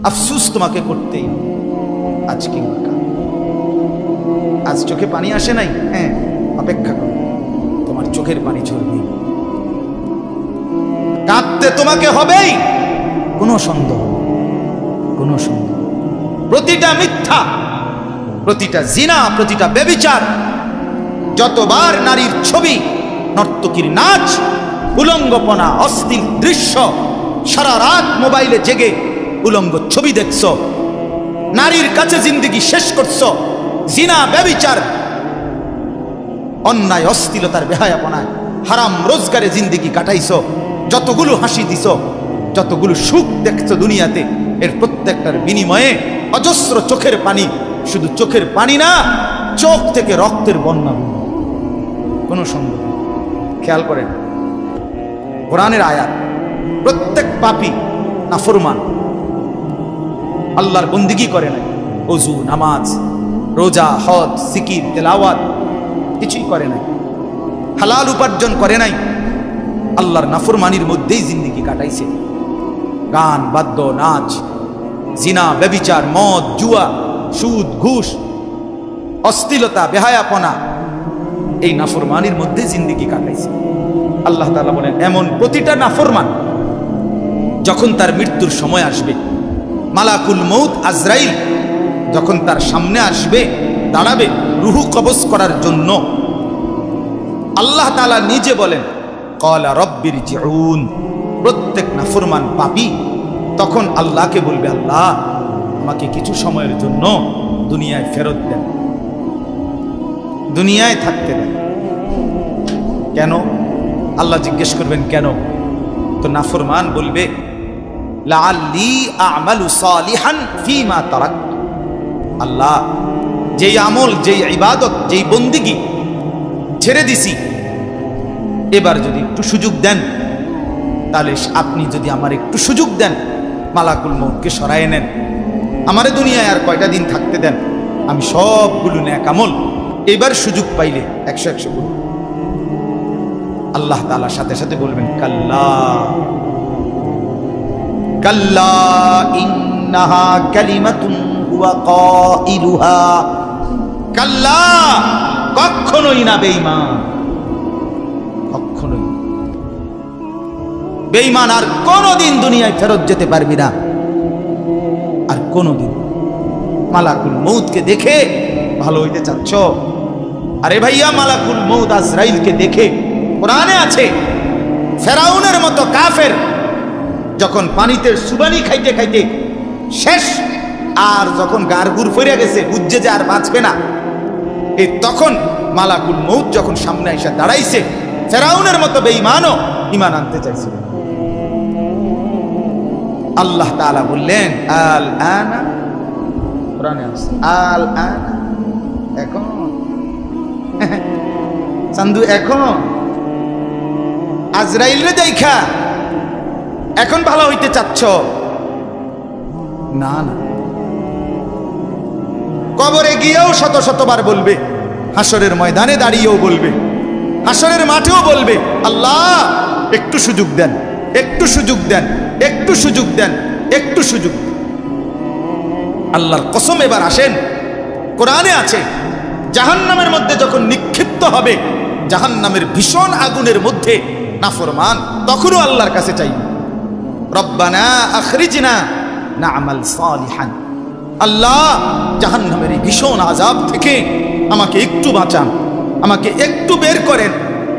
আফসুস তোমাকে করতেই আজ কিংবা কাল। আজ চোখে পানি আসে নাই, হ্যাঁ অপেক্ষা করো, তোমার চোখের পানি ঝরবে, কাঁদতে তোমাকে হবেই, কোনো সন্দেহ, কোনো সন্দেহ। প্রতিটা মিথ্যা, প্রতিটা জিনা, প্রতিটা ব্যভিচার, যতবার নারীর ছবি, নর্তকীর নাচ, উলঙ্গপনা, অশ্লীল দৃশ্য, সারা রাত মোবাইলে জেগে উলঙ্গ ছবি দেখছো, নারীর কাছে জিন্দেগি শেষ করছো, জিনা ব্যভিচার, অন্যায় অশ্লীলতার বেহায়াপনায় হারাম রোজগারে জিন্দেগি কাটাইছো, যতগুলো হাসি দিছো, যতগুলো সুখ দেখছো দুনিয়াতে, এর প্রত্যেকটার বিনিময়ে অজস্র চোখের পানি, শুধু চোখের পানি না, চোখ থেকে রক্তের বন্যা, কোনো সন্দেহ। খেয়াল করেন কোরআনের আয়াত, প্রত্যেক পাপী নাফরমান, আল্লাহর বন্দিগি করে নাই, ওযু, নামাজ, রোজা, হজ, জিকির, তেলাওয়াত কিছুই করে নাই, হালাল উপার্জন করে নাই, আল্লাহর নাফরমানির মধ্যেই জিন্দেগি কাটাইছে। গান, বাদ্য, নাচ, জিনা, ব্যভিচার, মদ, জুয়া, সুদ, ঘুষ, অশ্লীলতা, বেহায়াপনা, এই নাফরমানির মধ্যে জিন্দেগি কাটাইছে। আল্লাহ তাআলা বলেন, এমন প্রতিটা নাফরমান যখন তার মৃত্যুর সময় আসবে, মালাকুল মউত আজরাইল যখন তার সামনে আসবে, দাঁড়াবে রুহু কবজ করার জন্য, আল্লাহ তাআলা নিজে বলেন, ক্বালা রব্বিরজিউন। প্রত্যেক নাফরমান পাপী তখন আল্লাহকে বলবে, আল্লাহ আমাকে কিছু সময়ের জন্য দুনিয়ায় ফেরত দেন, দুনিয়ায় থাকতে দেন। কেন? আল্লাহ জিজ্ঞেস করবেন কেন? তো নাফরমান বলবে, লাআল্লি আ'মালু সালিহান ফীমা তারাকতু। আল্লাহ, যেই আমল, যেই ইবাদত, যেই বন্দিগি ছেড়ে দিছি, এবার যদি একটু সুযোগ দেন, তাহলে আপনি যদি আমার একটু সুযোগ দেন, মালাকুল মউতকে সরায় নেন, আমারে দুনিয়ায় আর কয়টা দিন থাকতে দেন, আমি সবগুলো নেক আমল এবার সুযোগ পাইলে 100 করব। আল্লাহ তাআলা সাথে সাথে বলবেন, কাল্লা কাল্লা ইন্নাহা কালিমাতুন হুয়া কাইলুহা। কাল্লা, কখনোই না বেঈমান, কখনোই বেঈমান আর কোনোদিন দুনিয়ায় ফেরত যেতে পারবি না, আর কোনোদিন। মালাকুল মউতকে দেখে ভালো হইতে চাচ্ছ? আরে ভাইয়া, মালাকুল মউত আজরাইলকে দেখে, কোরআনে আছে, ফেরাউনের মতো কাফের যখন পানিতে সুবানি খাইতে খাইতে শেষ, আর যখন গারগুর ফিরে গেছে, বুঝছে যে আর বাঁচবে না, এই তখন মালাকুল মউত যখন সামনে এসে দাঁড়াইছে, ফেরাউনের মতো বেঈমানও ঈমান আনতে চাইছিল। আল্লাহ তাআলা বললেন, আল আনা, কোরআনে আছে, আল আনা, এখন চান্দু, এখন আজরাইলরে দেখা এখন ভালো হইতে চাচ্ছ? না না, কবরে গিয়েও শত শতবার বলবে, হাসরের ময়দানে দাঁড়িয়েও বলবে, হাসরের মাঠেও বলবে, আল্লাহ একটু সুযোগ দেন, একটু সুযোগ দেন, একটু সুযোগ দেন, একটু সুযোগ। আল্লাহর কসম, এবার আসেন, কোরআনে আছে, জাহান্নামের মধ্যে যখন নিক্ষিপ্ত হবে, জাহান্নামের ভীষণ আগুনের মধ্যে নাফরমান তখনও আল্লাহর কাছে চাইবে, রব্বানা আখরিজনা না'মাল সালিহান। আল্লাহ, জাহান্নামের এই ভীষণ আযাব থেকে আমাকে একটু বাঁচান, আমাকে একটু বের করেন,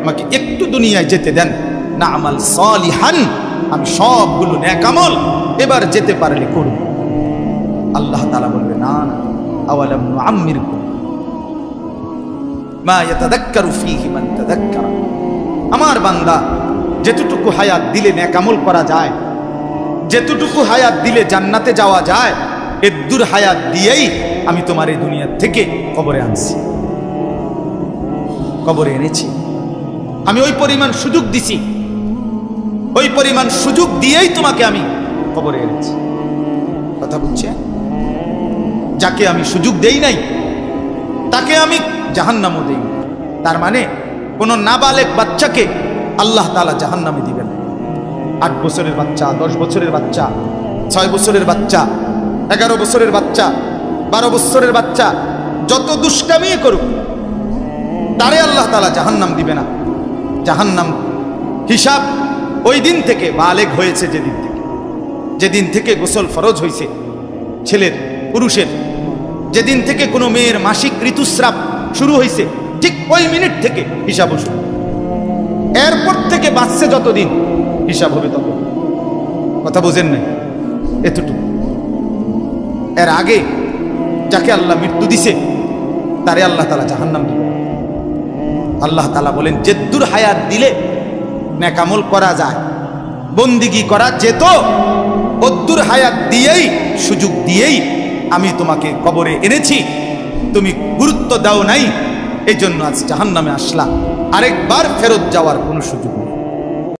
আমাকে একটু দুনিয়ায় যেতে দেন, না'মাল সালিহান, আমি সবগুলো নেক আমল এবার যেতে পারলে করব। আল্লাহ তাআলা বলবে, না না, আওয়ালাম নুআম্মিরকুম মা ইয়াতাযাক্কারু ফীহি মান তাযাক্কারা। আমার বান্দা, যেতটুকু হায়াত দিলে নেক আমল করা যায়, যেতটুকু হায়াত দিলে জান্নাতে যাওয়া যায়, এদ্দুর হায়াত দিয়েই আমি তোমার এই দুনিয়া থেকে কবরে আনছি, কবরে এনেছি। আমি ওই পরিমাণ সুযোগ দিছি, ওই পরিমাণ সুযোগ দিয়েই তোমাকে আমি কবরে এনেছি। কথা বুঝছেন? যাকে আমি সুযোগ দেই নাই তাকে আমি জাহান্নামও দেই। তার মানে কোন নাবালেগ বাচ্চাকে আল্লাহ তাআলা জাহান্নামে দিবেন। 8 বছরের বাচ্চা, 10 বছরের বাচ্চা, 6 বছরের বাচ্চা, 11 বছরের বাচ্চা, 12 বছরের বাচ্চা যত দুষ্টামি করুক, তারে আল্লাহ তাআলা জাহান্নাম দিবে না। জাহান্নাম হিসাব ওই দিন থেকে, বালেগ হয়েছে যেদিন থেকে গোসল ফরজ হয়েছে ছেলের, পুরুষের, যেদিন থেকে কোনো মেয়ের মাসিক ঋতুস্রাব শুরু হয়েছে, ঠিক ওই মিনিট থেকে হিসাব শুরু। এরপর থেকে বাঁচছে যতদিন, হিসাব হবে তত। কথা বোঝেন নাই? এতটুকু। এর আগে যাকে আল্লাহ মৃত্যু দিছে তারে আল্লাহ তাআলা জাহান্নাম দিবে। আল্লাহ তাআলা বলেন, যেদ্দুর হায়াত দিলে নেকামল করা যায়, বন্দিগি করা যেত, অদ্দুর হায়াত দিয়েই, সুযোগ দিয়েই আমি তোমাকে কবরে এনেছি, তুমি গুরুত্ব দাও নাই, এই জন্য আজ জাহান্নামে আসলা। আরেকবার ফেরত যাওয়ার কোনো সুযোগ নেই।